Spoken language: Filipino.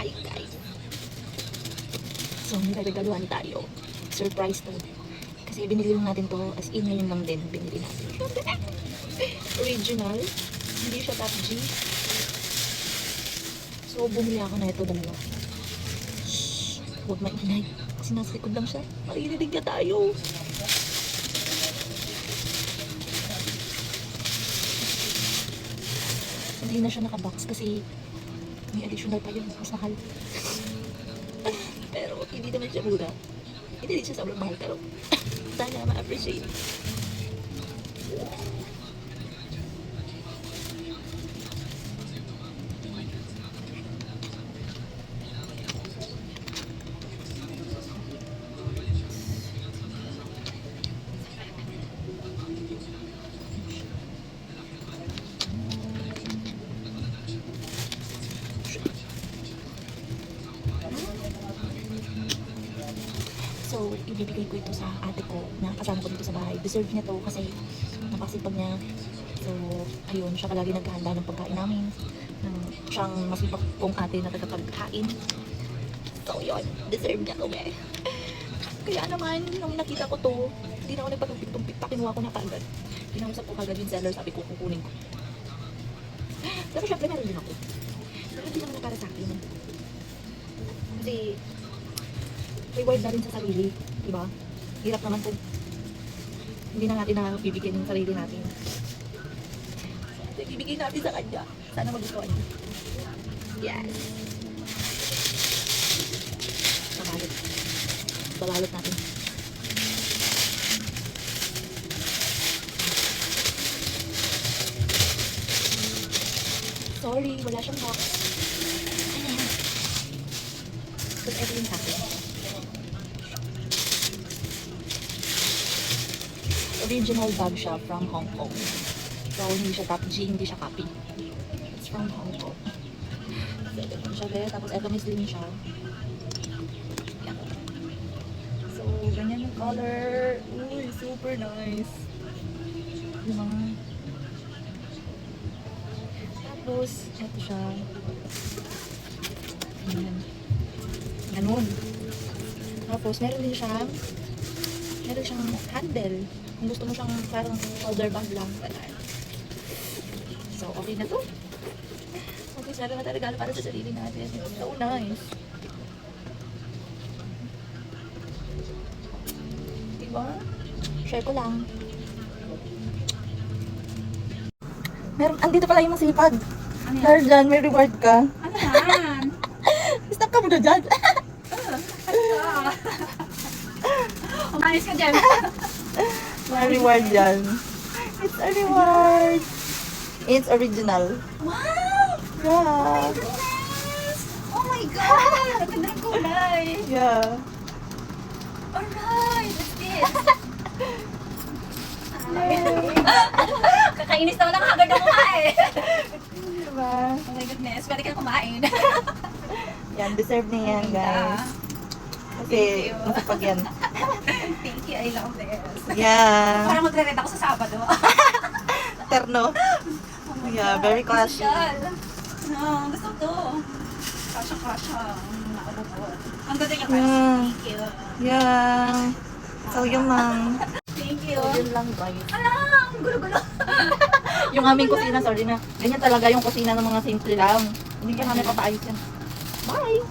Hi guys. So, may regaluhan tayo. Surprise to. Kasi binili lang natin to as in ngayon lang din binili natin. Original. Hindi siya top G. So, bumili ako na ito dalawa. Shhh! Huwag maingay. Kasi nasa likod lang siya. Maririnig na tayo. Hindi na siya nakabox kasi may additional pa yun. Mas mahal. Pero hindi naman siya mura. Hindi rin siya sobrang mahal. Pero sana ma-appreciate. So, ibibigay ko ito sa ate ko na kasama ko dito sa bahay. Deserve niya to kasi napakasipag niya. So, ayun, siya palagi naghahanda ng pagkain namin. Siyang masipag kong ate na tagapagkain. So, yun, deserve niya to, eh. Kaya naman, nung nakita ko to, hindi na ako nagpatumpik-tumpik pa, kinuha ko na kaagad. Kinausap ko kaagad yung seller, sabi ko, kukunin ko. Pero syempre, meron din ako. Pero hindi naman na para sa akin. Kasi, reward na rin sa sarili, diba? Hirap naman kung hindi na natin bibigyan yung sarili natin. So, ibibigay natin sa kanya. Sana magustuhan niya. Yes! Babalot. Babalot natin. Sorry, wala siyang box. Ayan. Tapos ito yung sa akin. Original bag siya from Hong Kong. So, hindi siya top G, hindi siya copy. It's from Hong Kong. So, ganun siya there. Tapos, eto may slim siya. Yan. So, ganyan yung color. Uy, super nice. Diba? Tapos, eto siya. Ganyan. Ganun. Tapos, meron siyang handle. Kung gusto mo siyang parang shoulder bag lang. So, okay na to. Okay, sana na regalo para sa sarili natin. So nice. Diba? Share ko lang. Andito pala yung masipag. Dahil dyan, may reward ka. Ano yan? Stuck ka muna dyan. Umayos ka dyan. May reward yan. It's a reward. It's original. Wow! Yeah. Goodness! Oh my God! Ang ganda ng kulay. Yeah. Alright! What's this? Kakainis naman ang hagad ng mukha eh. Diba? Oh my goodness, pwede ka kumain. Yan, deserve niya yan, guys. Kasi, Thank you. masapag yan. Thank you, I love this. Yeah. Parang magre-rent ako sa Sabado. Terno. Oh my Yeah, God, very classy. social. No, gusto ko to. Kasha-kasha. Nakabukod. Ang ganda niya, guys. Yeah. Thank you. Yeah. So, yun lang. Thank you. So, yun lang, guys. Alam, gulo-gulo. Yung aming kusina, sorry na. Ganyan talaga yung kusina ng mga simple lang. Hindi ka namin papaayos yan. Bye!